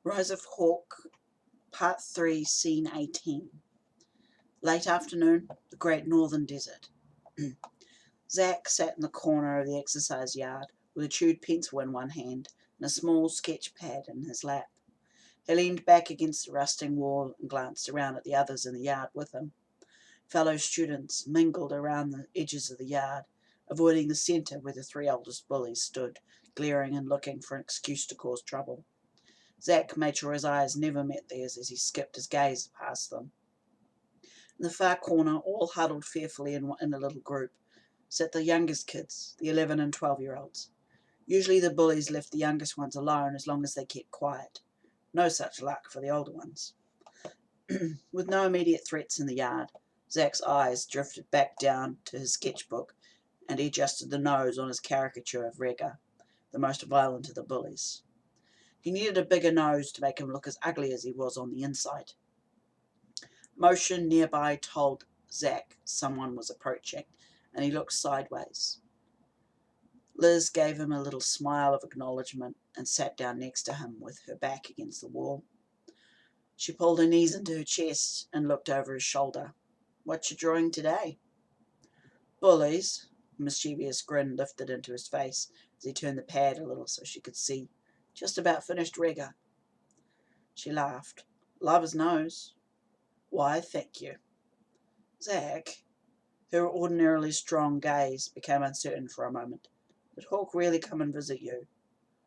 Rise of Hawk, Part 3, Scene 18. Late afternoon, the Great Northern Desert. Zack sat in the corner of the exercise yard with a chewed pencil in one hand and a small sketch pad in his lap. He leaned back against the rusting wall and glanced around at the others in the yard with him. Fellow students mingled around the edges of the yard, avoiding the centre where the three oldest bullies stood, glaring and looking for an excuse to cause trouble. Zack made sure his eyes never met theirs as he skipped his gaze past them. In the far corner, all huddled fearfully in a little group, sat the youngest kids, the 11 and 12-year-olds. Usually the bullies left the youngest ones alone as long as they kept quiet. No such luck for the older ones. With no immediate threats in the yard, Zack's eyes drifted back down to his sketchbook, and he adjusted the nose on his caricature of Rega, the most violent of the bullies. He needed a bigger nose to make him look as ugly as he was on the inside. Motion nearby told Zack someone was approaching, and he looked sideways. Liz gave him a little smile of acknowledgement and sat down next to him with her back against the wall. She pulled her knees into her chest and looked over his shoulder. "What you drawing today?" "Bullies." A mischievous grin lifted into his face as he turned the pad a little so she could see. "Just about finished Rega." She laughed. "Love his nose." "Why, thank you." "Zack." Her ordinarily strong gaze became uncertain for a moment. "Did Hawk really come and visit you?"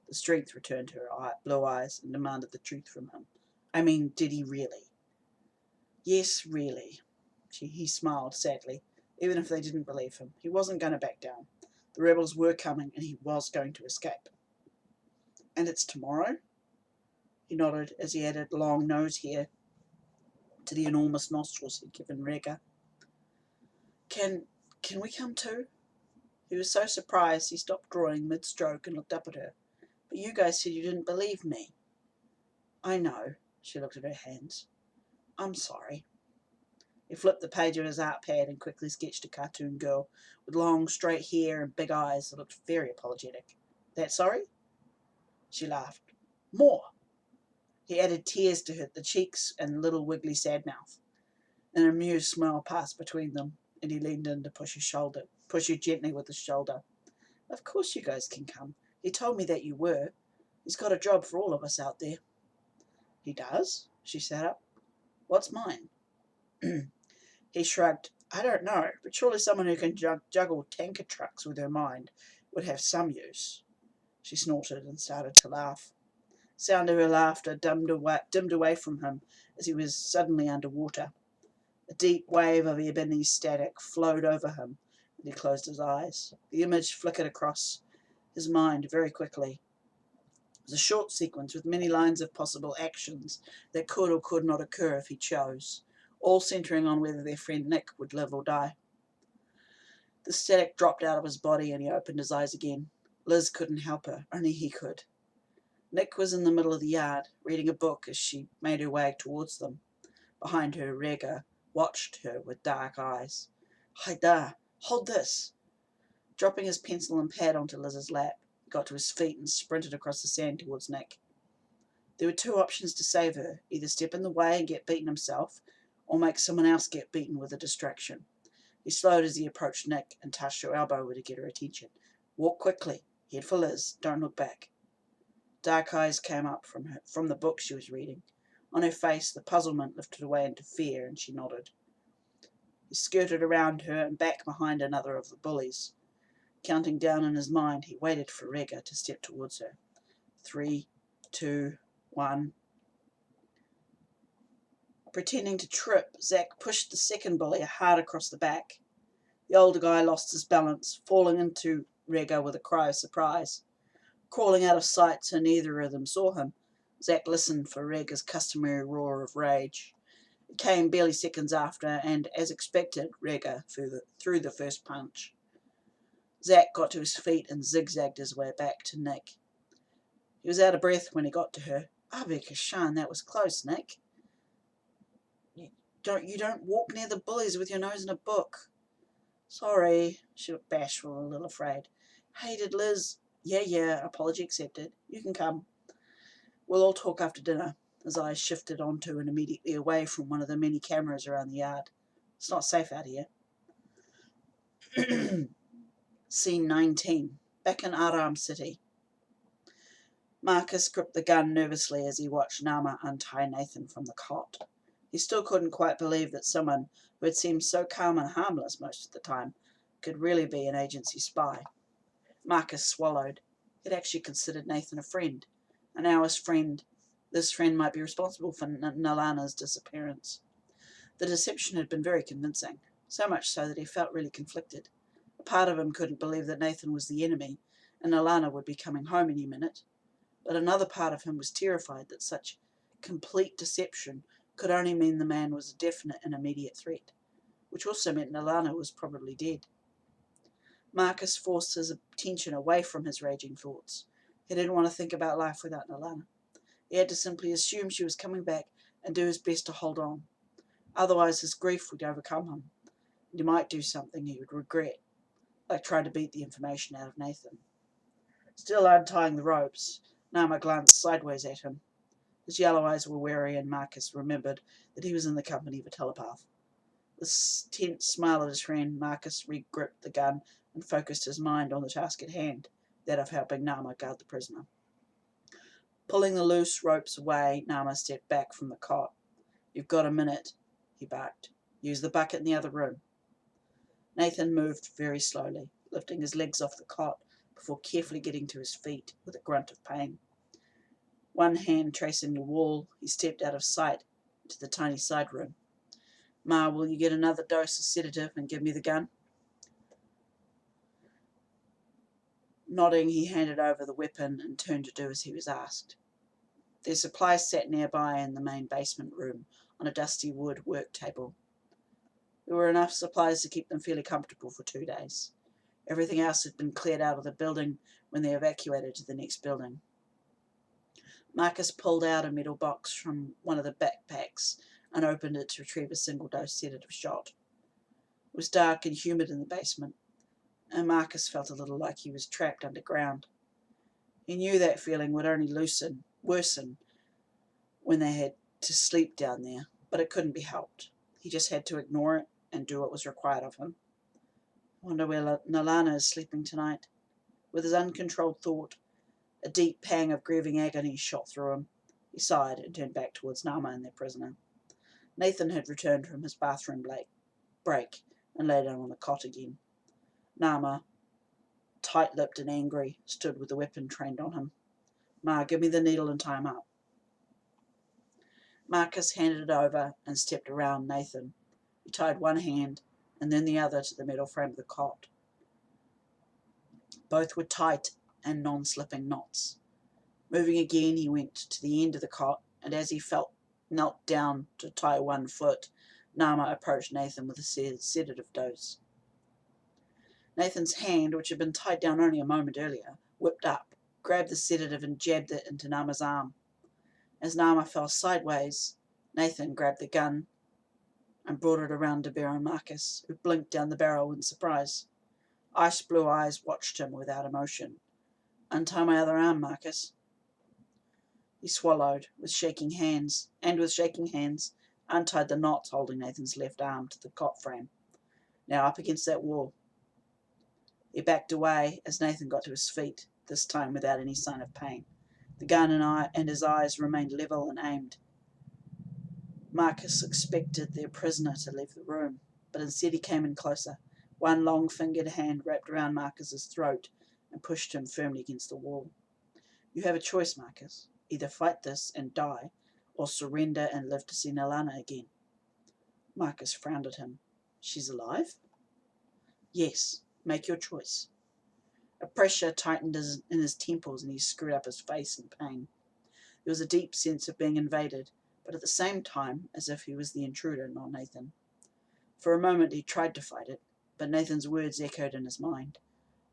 The strength returned to her blue eyes and demanded the truth from him. "I mean, did he really?" "Yes, really." He smiled sadly. Even if they didn't believe him, he wasn't going to back down. The rebels were coming, and he was going to escape. "And it's tomorrow?" He nodded as he added long nose hair to the enormous nostrils he'd given Rega. Can we come too?" He was so surprised he stopped drawing mid-stroke and looked up at her. "But you guys said you didn't believe me." "I know." She looked at her hands. "I'm sorry." He flipped the page of his art pad and quickly sketched a cartoon girl with long, straight hair and big eyes that looked very apologetic. "That sorry?" She laughed. "More." He added tears to the cheeks and little wiggly sad mouth. An amused smile passed between them, and he leaned in to push her gently with his shoulder. "Of course you guys can come. He told me that you were. He's got a job for all of us out there." "He does?" She sat up. "What's mine?" He shrugged. "I don't know, but surely someone who can juggle tanker trucks with her mind would have some use." She snorted and started to laugh. Sound of her laughter dimmed away from him as he was suddenly underwater. A deep wave of ebony static flowed over him, and he closed his eyes. The image flickered across his mind very quickly. It was a short sequence with many lines of possible actions that could or could not occur if he chose, all centering on whether their friend Nick would live or die. The static dropped out of his body and he opened his eyes again. Liz couldn't help her, only he could. Nick was in the middle of the yard, reading a book as she made her way towards them. Behind her, Rega watched her with dark eyes. "Haida, hold this!" Dropping his pencil and pad onto Liz's lap, he got to his feet and sprinted across the sand towards Nick. There were two options to save her, either step in the way and get beaten himself, or make someone else get beaten with a distraction. He slowed as he approached Nick and touched her elbow to get her attention. "Walk quickly. Head for Liz. Don't look back." Dark eyes came up from the book she was reading. On her face, the puzzlement lifted away into fear, and she nodded. He skirted around her and back behind another of the bullies. Counting down in his mind, he waited for Rega to step towards her. 3, 2, 1. Pretending to trip, Zack pushed the second bully hard across the back. The older guy lost his balance, falling into Rega with a cry of surprise. Crawling out of sight so neither of them saw him, Zack listened for Rega's customary roar of rage. It came barely seconds after, and, as expected, Rega threw the first punch. Zack got to his feet and zigzagged his way back to Nick. He was out of breath when he got to her. "Abekashan, that was close, Nick. You don't walk near the bullies with your nose in a book." "Sorry." She looked bashful and a little afraid. "Hey, did Liz—" Yeah, apology accepted. You can come." We'll all talk after dinner. His eyes shifted onto and immediately away from one of the many cameras around the yard. It's not safe out here. Scene 19. Back in Aram City. Marcus gripped the gun nervously as he watched Nama untie Nathan from the cot. He still couldn't quite believe that someone who had seemed so calm and harmless most of the time could really be an agency spy. Marcus swallowed. He'd actually considered Nathan a friend, and now this friend might be responsible for Nalana's disappearance. The deception had been very convincing, so much so that he felt really conflicted. A part of him couldn't believe that Nathan was the enemy, and Nalana would be coming home any minute, but another part of him was terrified that such complete deception could only mean the man was a definite and immediate threat, which also meant Nalana was probably dead. Marcus forced his attention away from his raging thoughts. He didn't want to think about life without Nalana. He had to simply assume she was coming back and do his best to hold on. Otherwise his grief would overcome him, and he might do something he would regret, like trying to beat the information out of Nathan. Still untying the ropes, Nama glanced sideways at him. His yellow eyes were wary, and Marcus remembered that he was in the company of a telepath. With a tense smile at his friend, Marcus re-gripped the gun and focused his mind on the task at hand, that of helping Nama guard the prisoner. Pulling the loose ropes away, Nama stepped back from the cot. "You've got a minute," he barked. "Use the bucket in the other room." Nathan moved very slowly, lifting his legs off the cot before carefully getting to his feet with a grunt of pain. One hand tracing the wall, he stepped out of sight into the tiny side room. "Ma, will you get another dose of sedative and give me the gun?" Nodding, he handed over the weapon and turned to do as he was asked. Their supplies sat nearby in the main basement room on a dusty wood work table. There were enough supplies to keep them fairly comfortable for 2 days. Everything else had been cleared out of the building when they evacuated to the next building. Marcus pulled out a metal box from one of the backpacks and opened it to retrieve a single-dose sedative shot. It was dark and humid in the basement, and Marcus felt a little like he was trapped underground. He knew that feeling would only worsen when they had to sleep down there, but it couldn't be helped. He just had to ignore it and do what was required of him. I wonder where Nalana is sleeping tonight. With his uncontrolled thought, a deep pang of grieving agony shot through him. He sighed and turned back towards Nama and their prisoner. Nathan had returned from his bathroom break and lay down on the cot again. Nama, tight-lipped and angry, stood with the weapon trained on him. "Ma, give me the needle and tie him up." Marcus handed it over and stepped around Nathan. He tied one hand and then the other to the metal frame of the cot. Both were tight and non-slipping knots. Moving again, he went to the end of the cot, and as he knelt down to tie one foot, Nama approached Nathan with a sedative dose. Nathan's hand, which had been tied down only a moment earlier, whipped up, grabbed the sedative and jabbed it into Nama's arm. As Nama fell sideways, Nathan grabbed the gun and brought it around to bear on Marcus, who blinked down the barrel in surprise. Ice blue eyes watched him without emotion. "Untie my other arm, Marcus." He swallowed, with shaking hands, untied the knots holding Nathan's left arm to the cot frame. "Now up against that wall." He backed away as Nathan got to his feet, this time without any sign of pain. The gun and his eyes remained level and aimed. Marcus expected their prisoner to leave the room, but instead he came in closer. One long-fingered hand wrapped around Marcus's throat and pushed him firmly against the wall. "You have a choice, Marcus. Either fight this and die, or surrender and live to see Nalana again." Marcus frowned at him. "She's alive?" "Yes. Make your choice." A pressure tightened in his temples and he screwed up his face in pain. There was a deep sense of being invaded, but at the same time as if he was the intruder, not Nathan. For a moment he tried to fight it, but Nathan's words echoed in his mind.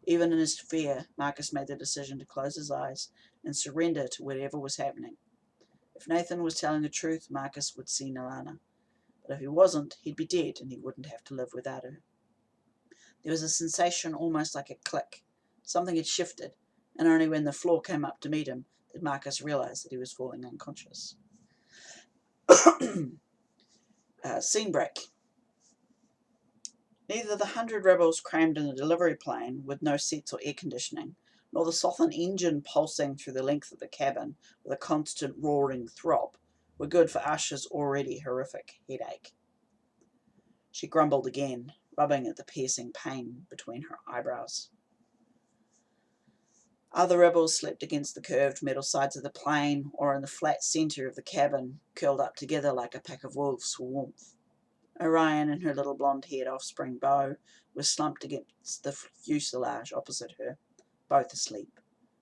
Even in his fear, Marcus made the decision to close his eyes and surrender to whatever was happening. If Nathan was telling the truth, Marcus would see Nalana. But if he wasn't, he'd be dead and he wouldn't have to live without her. There was a sensation almost like a click. Something had shifted, and only when the floor came up to meet him did Marcus realise that he was falling unconscious. Scene break. Neither the 100 rebels crammed in a delivery plane with no seats or air conditioning, nor the Southern engine pulsing through the length of the cabin with a constant roaring throb, were good for Usha's already horrific headache. She grumbled again, rubbing at the piercing pain between her eyebrows. Other rebels slept against the curved metal sides of the plane or in the flat centre of the cabin, curled up together like a pack of wolves for warmth. Orion and her little blonde-haired offspring Beau were slumped against the fuselage opposite her, both asleep.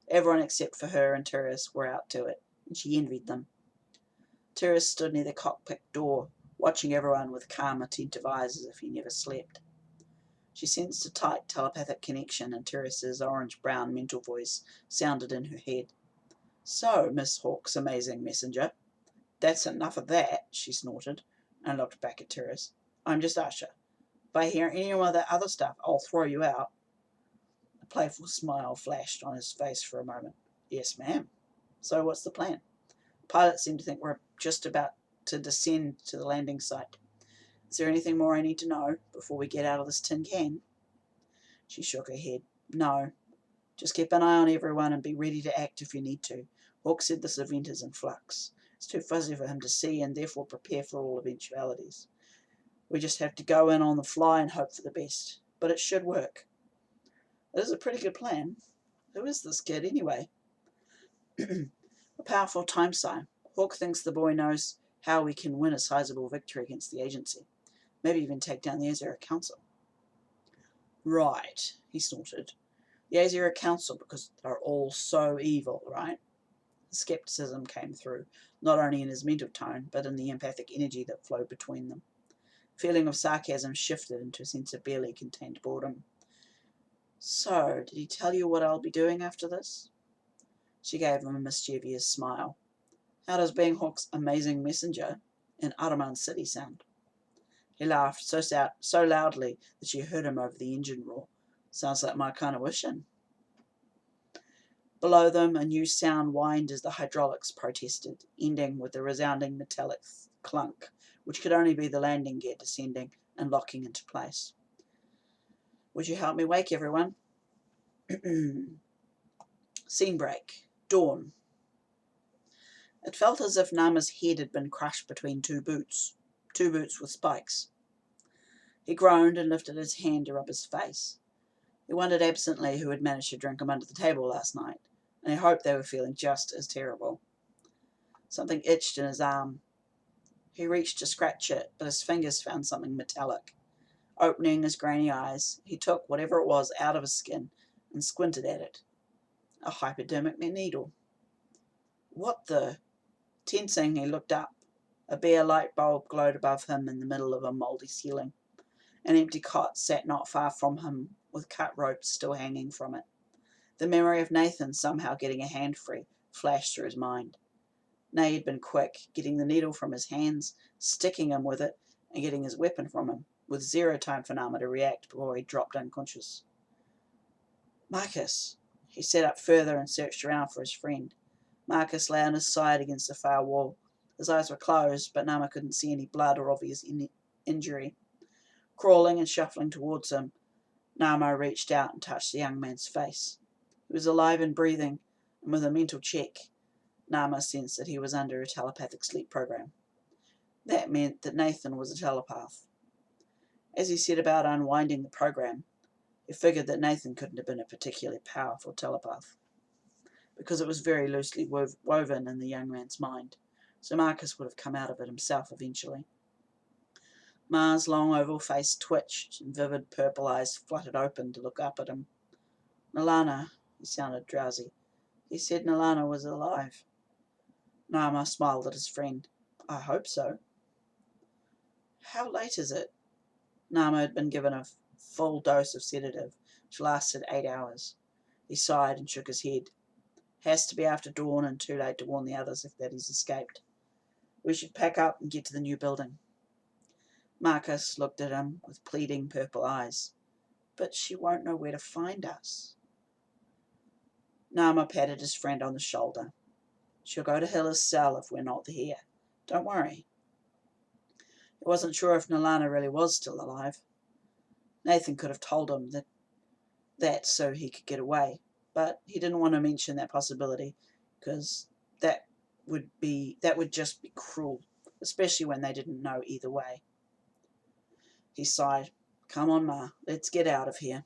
Everyone except for her and Tyrrus were out to it, and she envied them. Tyrrus stood near the cockpit door, watching everyone with calm, attentive eyes as if he never slept. She sensed a tight telepathic connection, and Tyrrus's orange-brown mental voice sounded in her head. "So, Miss Hawke's amazing messenger, that's enough of that," she snorted, and looked back at Tyrrus. "I'm just Usha. If I hear any of that other stuff, I'll throw you out." A playful smile flashed on his face for a moment. "Yes, ma'am. So what's the plan? Pilots seem to think we're just about to descend to the landing site. Is there anything more I need to know before we get out of this tin can?" She shook her head. "No. Just keep an eye on everyone and be ready to act if you need to. Hawke said this event is in flux. It's too fuzzy for him to see and therefore prepare for all eventualities. We just have to go in on the fly and hope for the best. But it should work." "It is a pretty good plan. Who is this kid, anyway?" "A powerful time sign. Hawke thinks the boy knows how we can win a sizable victory against the agency. Maybe even take down the Azera Council." "Right," he snorted. "The Azera Council because they're all so evil, right?" The scepticism came through, not only in his mental tone, but in the empathic energy that flowed between them. A feeling of sarcasm shifted into a sense of barely contained boredom. "So, did he tell you what I'll be doing after this?" She gave him a mischievous smile. "How does being Hawke's amazing messenger in Araman City sound?" He laughed so loudly that she heard him over the engine roar. "Sounds like my kind of wishing." Below them, a new sound whined as the hydraulics protested, ending with a resounding metallic clunk, which could only be the landing gear descending and locking into place. "Would you help me wake everyone?" Scene break. Dawn. It felt as if Nama's head had been crushed between two boots with spikes. He groaned and lifted his hand to rub his face. He wondered absently who had managed to drink him under the table last night, and he hoped they were feeling just as terrible. Something itched in his arm. He reached to scratch it, but his fingers found something metallic. Opening his grainy eyes, he took whatever it was out of his skin and squinted at it. A hypodermic needle. "What the—" Tensing, he looked up. A bare light bulb glowed above him in the middle of a mouldy ceiling. An empty cot sat not far from him, with cut ropes still hanging from it. The memory of Nathan somehow getting a hand free flashed through his mind. Nay had been quick, getting the needle from his hands, sticking him with it, and getting his weapon from him, with zero time for Nama to react before he dropped unconscious. "Marcus!" He sat up further and searched around for his friend. Marcus lay on his side against the far wall. His eyes were closed, but Nama couldn't see any blood or obvious injury. Crawling and shuffling towards him, Nama reached out and touched the young man's face. He was alive and breathing, and with a mental check, Nama sensed that he was under a telepathic sleep program. That meant that Nathan was a telepath. As he set about unwinding the program, he figured that Nathan couldn't have been a particularly powerful telepath, because it was very loosely woven in the young man's mind, so Marcus would have come out of it himself eventually. Ma's long oval face twitched, and vivid purple eyes fluttered open to look up at him. "Nalana," he sounded drowsy. "He said Nalana was alive." Nama smiled at his friend. "I hope so." "How late is it?" Nama had been given a full dose of sedative, which lasted 8 hours. He sighed and shook his head. "Has to be after dawn and too late to warn the others if that he's escaped. We should pack up and get to the new building." Marcus looked at him with pleading purple eyes. "But she won't know where to find us." Nama patted his friend on the shoulder. She'll go to Hilla's cell if we're not here. Don't worry. He wasn't sure if Nalana really was still alive. Nathan could have told him that so he could get away, but he didn't want to mention that possibility because that would just be cruel, especially when they didn't know either way. He sighed. Come on, Ma, let's get out of here.